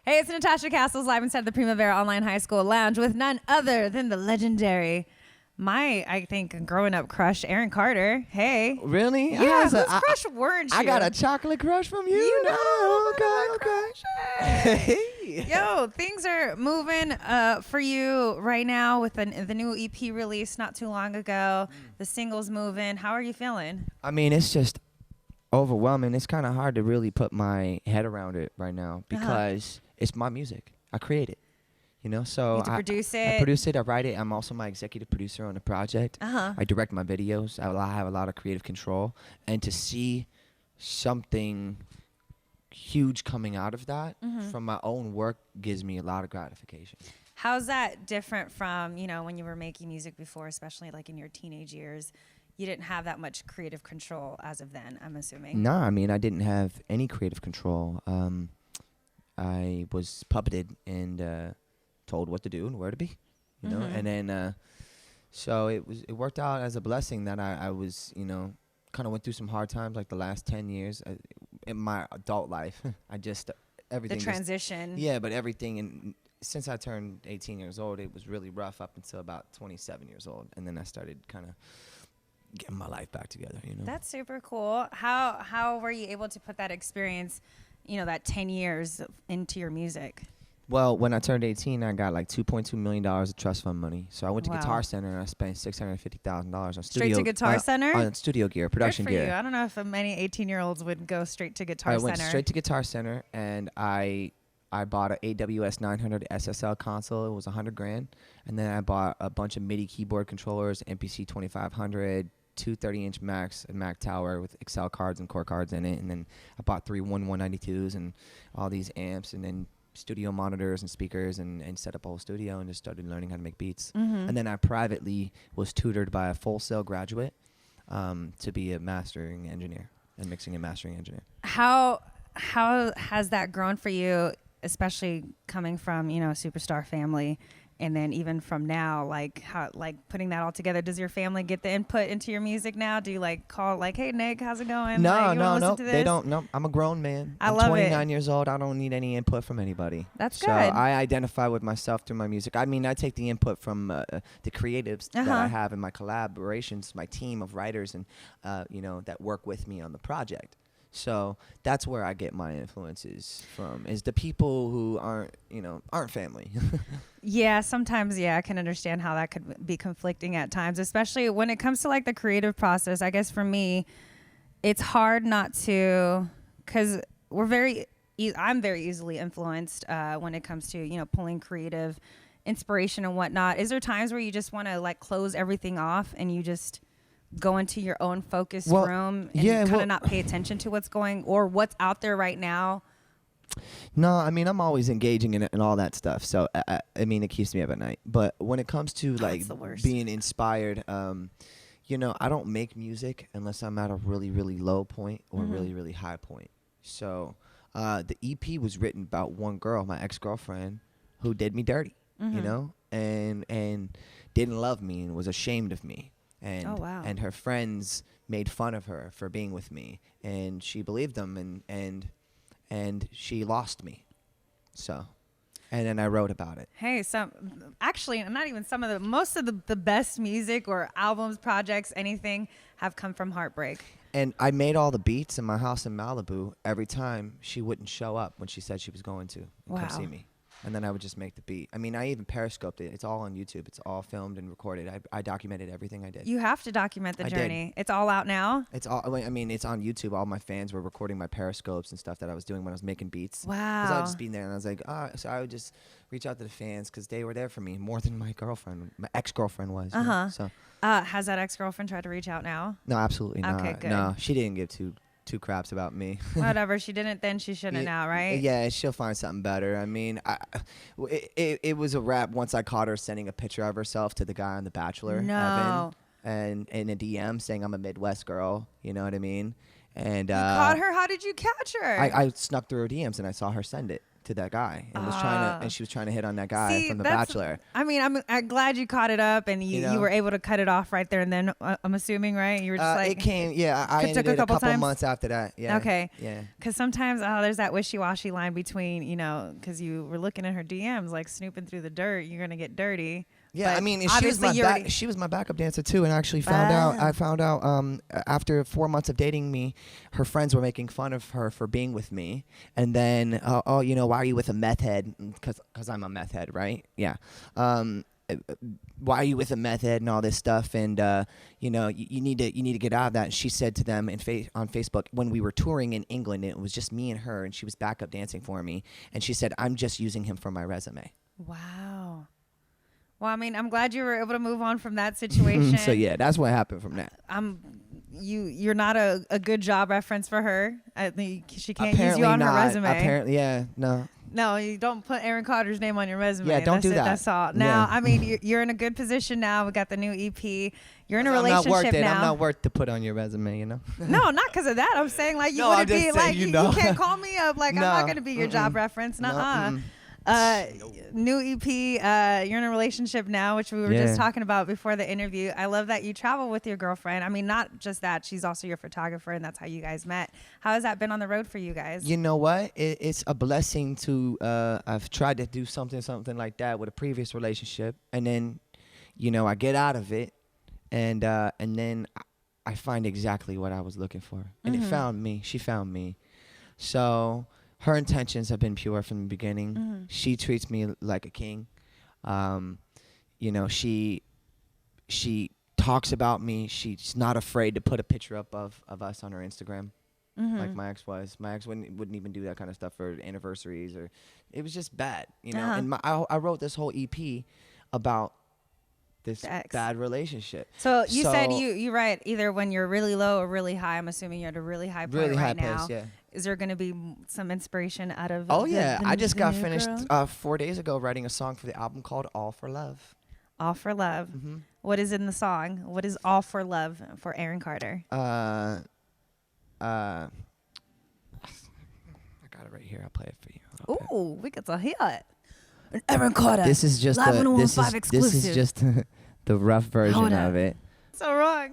Hey, it's Natasha Castles live inside the Primavera Online High School Lounge with none other than the legendary, I think, growing up crush, Aaron Carter. Hey. Really? Yeah, whose I, crush weren't you? I got a chocolate crush from you. You know No, okay. Hey. Yo, things are moving for you right now with the new EP release not too long ago. The single's moving. How are you feeling? I mean, it's just overwhelming. It's kind of hard to really put my head around it right now because it's my music. I create it. You know, so You produce it. I produce it. I write it. I'm also my executive producer on the project. I direct my videos. I have a lot of creative control. And to see something huge coming out of that from my own work gives me a lot of gratification. How's that different from, when you were making music before, especially like in your teenage years? You didn't have that much creative control as of then, I'm assuming. No, I mean, I didn't have any creative control. I was puppeted and told what to do and where to be, you know? And then, so it worked out as a blessing that I was, kind of went through some hard times like the last 10 years in my adult life. I just, everything. The transition. But everything, and since I turned 18 years old, it was really rough up until about 27 years old. And then I started kind of getting my life back together, That's super cool. How were you able to put that experience, that 10 years into your music? Well, when I turned 18, I got like $2.2 million of trust fund money. So I went to Guitar Center and I spent $650,000 on studio. Straight to Guitar Center? On studio gear, production Good for gear. you. I don't know if many 18-year-olds would go straight to Guitar Center. I went straight to Guitar Center and I bought an AWS 900 SSL console. It was $100,000. And then I bought a bunch of MIDI keyboard controllers, MPC 2500, two 30-inch Macs, a Mac Tower with Excel cards and core cards in it. And then I bought 3 1192s and all these amps and then studio monitors and speakers and set up a whole studio and just started learning how to make beats. And then I privately was tutored by a Full Sail graduate to be a mastering engineer and mixing and mastering engineer. How has that grown for you, especially coming from, a superstar family? And then even from now, like putting that all together, does your family get the input into your music now? Do you call hey Nick, how's it going? No, they don't. No, I'm a grown man. I'm 29 years old. I don't need any input from anybody. That's so good. I identify with myself through my music. I mean, I take the input from the creatives that I have in my collaborations, my team of writers, and that work with me on the project. So that's where I get my influences from, is the people who aren't family. Yeah, sometimes, I can understand how that could be conflicting at times, especially when it comes to the creative process. I guess for me, it's hard not to, because I'm very easily influenced when it comes to, pulling creative inspiration and whatnot. Is there times where you just want to close everything off and you just go into your own focused room and kind of not pay attention to what's going or what's out there right now? No, I mean, I'm always engaging in it and all that stuff. So, I mean, it keeps me up at night. But when it comes to being inspired, I don't make music unless I'm at a really, really low point or really, really high point. So the EP was written about one girl, my ex-girlfriend, who did me dirty, and didn't love me and was ashamed of me. And her friends made fun of her for being with me, and she believed them, and she lost me. So, and then I wrote about it. Hey, most of the best music or albums, projects, anything have come from heartbreak. And I made all the beats in my house in Malibu every time she wouldn't show up when she said she was going to come see me. And then I would just make the beat. I mean, I even periscoped it. It's all on YouTube. It's all filmed and recorded. I documented everything I did. You have to document the journey. It's all out now? It's all. I mean, it's on YouTube. All my fans were recording my periscopes and stuff that I was doing when I was making beats. Wow. Because I would just be there, and I was like, so I would just reach out to the fans because they were there for me more than my girlfriend, my ex-girlfriend was. So. Has that ex-girlfriend tried to reach out now? No, absolutely not. Okay, good. No, she didn't give two craps about me. Whatever, she didn't then, she shouldn't now, right? Yeah, she'll find something better. I mean, it was a wrap once I caught her sending a picture of herself to the guy on The Bachelor, Evan, and in a DM saying I'm a Midwest girl, you know what I mean? And you caught her? How did you catch her? I snuck through her DMs and I saw her send it to that guy and she was trying to hit on that guy See, from The Bachelor. I mean, I'm glad you caught it up and you, You know? you were able to cut it off right there and then. I'm assuming, right? You were just like It came, yeah. I took ended a it a couple couple times? months after that. Yeah. Okay. Yeah. Because sometimes there's that wishy-washy line between, because you were looking at her DMs, like snooping through the dirt, you're gonna get dirty. Yeah, But I mean, obviously she was my backup dancer too, and I actually I found out after 4 months of dating me, her friends were making fun of her for being with me, and then why are you with a meth head? Because I'm a meth head, right? Yeah. Why are you with a meth head and all this stuff? And you need to get out of that. And she said to them on Facebook when we were touring in England, it was just me and her, and she was backup dancing for me, and she said, "I'm just using him for my resume." Wow. Well, I mean, I'm glad you were able to move on from that situation. So yeah, that's what happened from that. You're not a good job reference for her. I think she can't Apparently use you on not. her resume. Apparently, yeah, no. No, you don't put Aaron Carter's name on your resume. Yeah, don't do that. That's all. Now, Yeah. I mean, you're in a good position now. We got the new EP. You're in a I'm relationship not worth it. now. I'm not worth to put on your resume, No, not because of that. I'm saying like you No, I'm wouldn't just be saying, like you you know. can't call me up like I'm No. not going to be your job reference. No, Nuh-uh. mm-mm. New EP. You're in a relationship now, which we were just talking about before the interview. I love that you travel with your girlfriend. I mean, not just that, she's also your photographer, and that's how you guys met. How has that been on the road for you guys? You know what? It's a blessing to. I've tried to do something like that with a previous relationship, and then, I get out of it, and then I find exactly what I was looking for, and it found me. She found me, so. Her intentions have been pure from the beginning. She treats me like a king. She talks about me. She's not afraid to put a picture up of us on her Instagram, like my ex was. My ex wouldn't even do that kind of stuff for anniversaries, or it was just bad, And I wrote this whole EP about this bad relationship. So you said you write either when you're really low or really high. I'm assuming you're at a really high point really high right now. pace, yeah. Is there going to be some inspiration out of? Oh yeah, I just got new finished girl? 4 days ago writing a song for the album called "All for Love." All for Love. What is in the song? What is All for Love for Aaron Carter? I got it right here. I'll play it for you. Ooh, we get to hear it. Aaron Carter. This is just Live on this 105 exclusive. is just the rough version of it. So wrong.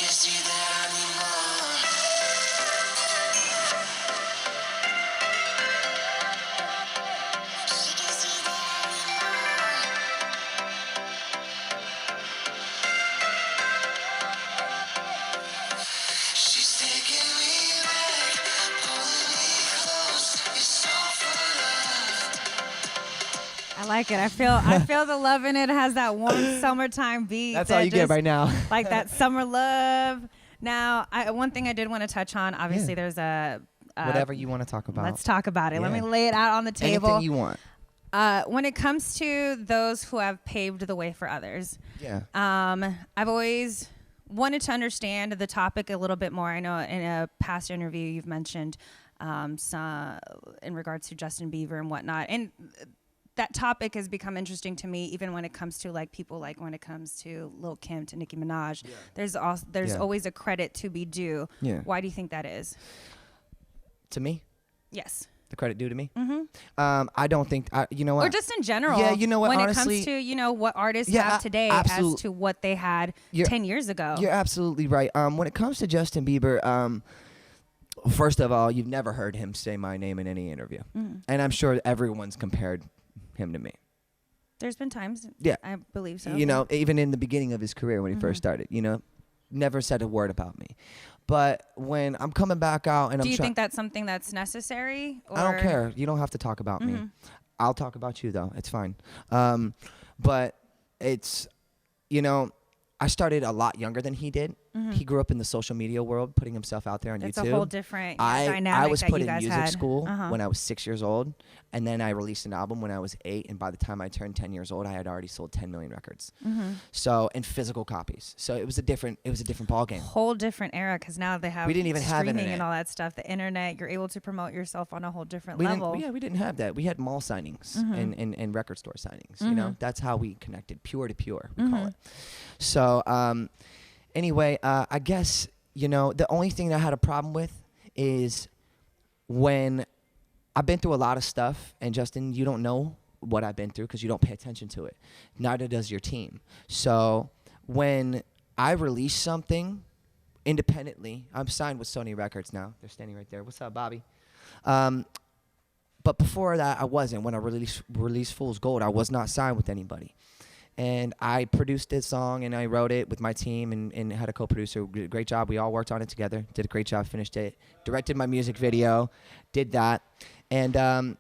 Let's see. I like it. I feel the love in it. It has that warm summertime beat. That's all you get right now. Like that summer love. Now, one thing I did want to touch on. Obviously, there's a whatever you want to talk about. Let's talk about it. Yeah. Let me lay it out on the table. Anything you want. When it comes to those who have paved the way for others, I've always wanted to understand the topic a little bit more. I know in a past interview you've mentioned some in regards to Justin Bieber and whatnot, and that topic has become interesting to me, even when it comes to like people like when it comes to Lil' Kim to Nicki Minaj. Yeah. There's always a credit to be due. Yeah. Why do you think that is? To me? Yes. The credit due to me? I don't think, you know what? Or just in general. Yeah, you know what, when honestly, it comes to, what artists have today as to what they had 10 years ago. You're absolutely right. When it comes to Justin Bieber, first of all, you've never heard him say my name in any interview. And I'm sure everyone's compared him to me. There's been times. Yeah. I believe so. Even in the beginning of his career when he first started, never said a word about me. But when I'm coming back out and do you think that's something that's necessary? Or? I don't care. You don't have to talk about me. I'll talk about you though. It's fine. But it's, I started a lot younger than he did. He grew up in the social media world, putting himself out there on It's YouTube. a whole different dynamic I was that put you in guys music had. school when I was 6 years old, and then I released an album when I was 8, and by the time I turned 10 years old, I had already sold 10 million records. So, in physical copies. So it was a different ball game. Whole different era, because now they have We didn't even have streaming internet. and all that stuff. The internet, you're able to promote yourself on a whole different We level. didn't have that. We had mall signings and record store signings. You know, that's how we connected, pure to pure, we call it. So, anyway, I guess, you know, the only thing that I had a problem with is when I've been through a lot of stuff, and Justin, you don't know what I've been through because you don't pay attention to it. Neither does your team. So when I release something independently, I'm signed with Sony Records now. They're standing right there. What's up, Bobby? But before that, I wasn't. When I released Fool's Gold, I was not signed with anybody. And I produced this song, and I wrote it with my team, and had a co-producer. Great job. We all worked on it together. Did a great job. Finished it. Directed my music video. Did that. And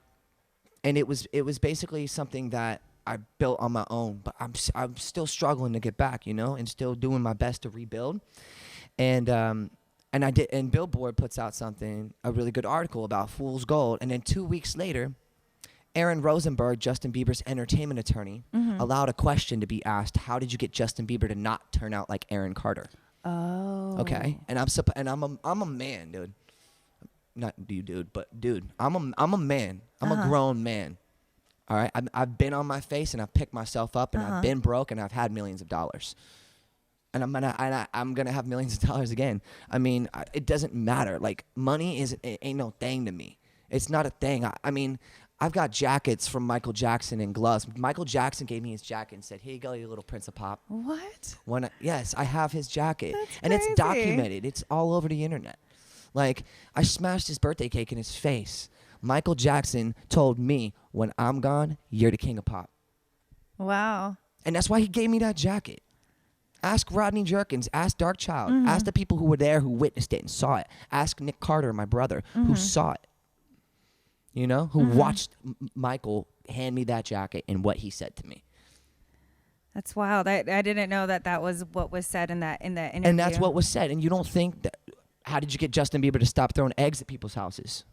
it was basically something that I built on my own. But I'm still struggling to get back, you know, and still doing my best to rebuild. And I did. And Billboard puts out a really good article about Fool's Gold. And then 2 weeks later, Aaron Rosenberg, Justin Bieber's entertainment attorney, allowed a question to be asked: how did you get Justin Bieber to not turn out like Aaron Carter? Oh. Okay. And I'm a man, dude. Not you, dude, but dude, I'm a man. I'm a grown man. All right. I've been on my face, and I've picked myself up, and I've been broke, and I've had millions of dollars. And I'm gonna have millions of dollars again. I mean, it doesn't matter. Like, money ain't no thing to me. It's not a thing. I mean, I've got jackets from Michael Jackson and gloves. Michael Jackson gave me his jacket and said, "Here you go, you little Prince of Pop." What? Yes, I have his jacket. That's and crazy. It's documented. It's all over the internet. Like, I smashed his birthday cake in his face. Michael Jackson told me, "When I'm gone, you're the king of pop." Wow. And that's why he gave me that jacket. Ask Rodney Jerkins. Ask Darkchild. Ask the people who were there, who witnessed it and saw it. Ask Nick Carter, my brother, who saw it. You know, who watched Michael hand me that jacket and what he said to me. That's wild. I didn't know that was what was said in the interview. And that's what was said. And you don't think that, how did you get Justin Bieber to stop throwing eggs at people's houses?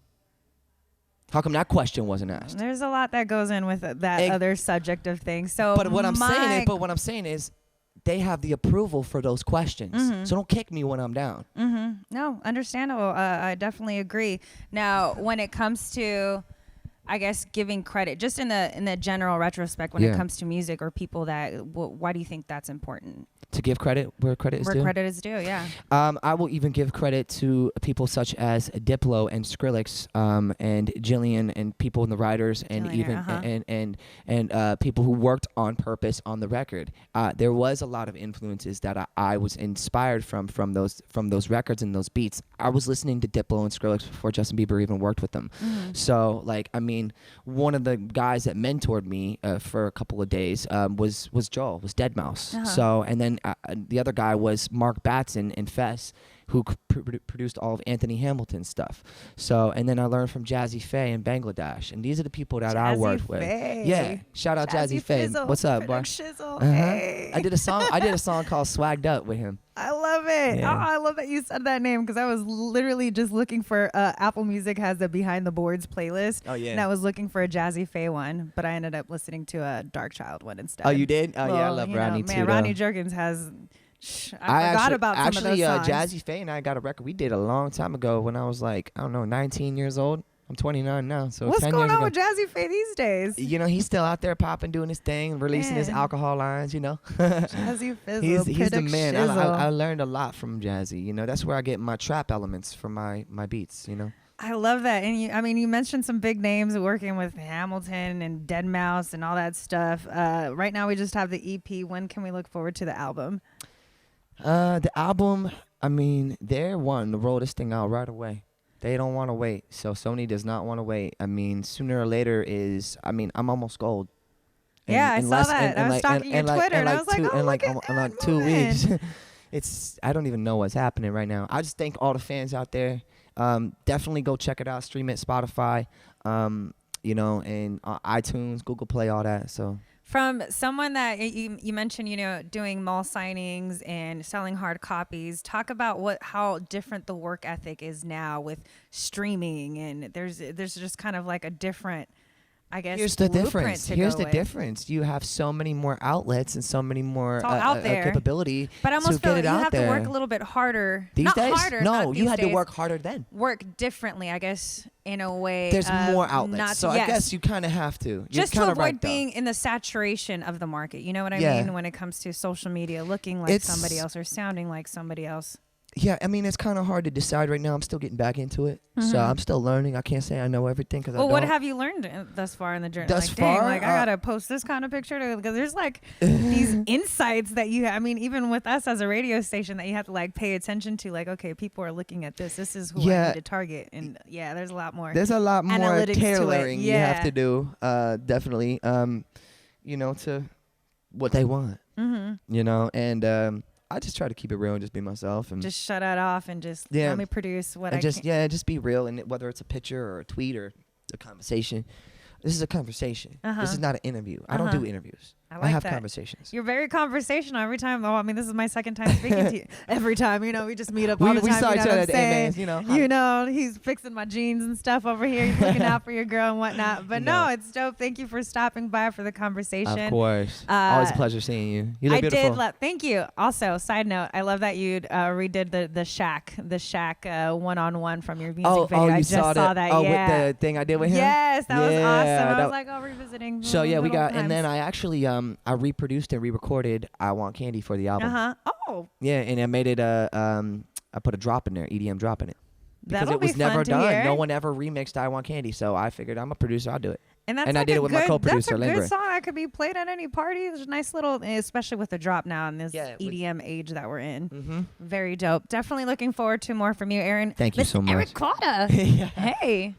How come that question wasn't asked? There's a lot that goes in with that other subject of things. So, but what I'm saying is, they have the approval for those questions. So don't kick me when I'm down. No, understandable. I definitely agree. Now, when it comes to, I guess, giving credit, just in the general retrospect, when it comes to music or people why do you think that's important? To give credit where credit is due? Where credit is due, yeah. I will even give credit to people such as Diplo and Skrillex, and Jillian, and people in the writers, and people who worked on purpose on the record. There was a lot of influences that I was inspired from those records and those beats. I was listening to Diplo and Skrillex before Justin Bieber even worked with them. So, like, I mean, one of the guys that mentored me for a couple of days was Joel, was Deadmau5. So, and then the other guy was Mark Batson in Fess, who produced all of Anthony Hamilton's stuff. So, and then I learned from Jazzy Faye in Bangladesh, and these are the people that I worked with. Yeah, shout out Jazzy Faye. What's up, boy? Hey. I did a song called "Swagged Up" with him. I love it. Yeah. Oh, I love that you said that name, because I was literally just looking for Apple Music has a Behind the Boards playlist. Oh yeah. And I was looking for a Jazzy Faye one, but I ended up listening to a Darkchild one instead. Oh, you did? Oh yeah, I love Rodney too. Man, Rodney Jerkins has. I forgot about some of those songs. Jazzy Faye and I got a record we did a long time ago when I was like, I don't know, 19 years old. I'm 29 now, so what's 10 going years on ago. with Jazzy Faye these days? You know, he's still out there popping, doing his thing, releasing his alcohol lines, you know. Jazzy Fizzle. He's the man. I learned a lot from Jazzy. You know, that's where I get my trap elements from my beats, you know. I love that. And you mentioned some big names working with Hamilton and Deadmau5 and all that stuff. Right now we just have the EP. When can we look forward to the album? The album, I mean, they're wanting to roll this thing out right away. They don't want to wait. So Sony does not want to wait. I mean, sooner or later I'm almost gold. I saw that. I was stalking your Twitter, and I was like, oh, look at that. In 2 weeks. I don't even know what's happening right now. I just thank all the fans out there. Definitely go check it out. Stream it, Spotify, you know, and iTunes, Google Play, all that. So From someone that you mentioned, doing mall signings and selling hard copies, talk about how different the work ethic is now with streaming, and there's just kind of like a different, I guess. Here's the difference. You have so many more outlets and so many more capability. But I almost feel like you have there. to work a little bit harder. These not days? Harder, no, not you had days. To work harder then. Work differently, I guess, in a way. There's more outlets, I guess you kind of have to. Just to avoid being in the saturation of the market. You know what I mean? When it comes to social media, looking like somebody else or sounding like somebody else. Yeah, I mean, it's kind of hard to decide right now. I'm still getting back into it. So I'm still learning. I can't say I know everything because I don't. What have you learned thus far in the journey? Thus far? I got to post this kind of picture because there's like these insights that I mean, even with us as a radio station that you have to like pay attention to, like, okay, people are looking at this. This is who I need to target. And there's a lot more. There's a lot more tailoring you have to do, definitely, to what they want, and I just try to keep it real and just be myself and just shut it off and just let me produce what I can. Just be real. And whether it's a picture or a tweet or a conversation, this is a conversation. This is not an interview. I don't do interviews. I have conversations. You're very conversational every time. Oh, I mean, this is my second time speaking to you. Every time, we just meet up all the time. We saw each other at AMAs, he's fixing my jeans and stuff over here. He's looking out for your girl and whatnot. But no, it's dope. Thank you for stopping by for the conversation. Of course. Always a pleasure seeing you. You look beautiful. Thank you. Also, side note, I love that you redid the Shack one-on-one from your music video. I just saw that. Oh, with the thing I did with him? Yes, that was awesome. I was like, revisiting. So we got, and then I actually I reproduced and re-recorded "I Want Candy" for the album. Oh. Yeah, and I made it I put a drop in there, EDM drop in it. Because it was never done. Hear. No one ever remixed "I Want Candy," so I figured I'm a producer, I'll do it. And I did it with my co-producer, That's a Lindgren. good song that could be played at any party. It's a nice little, especially with the drop now in this EDM age that we're in. Very dope. Definitely looking forward to more from you, Aaron. Thank you so much. Eric Claudia. Hey.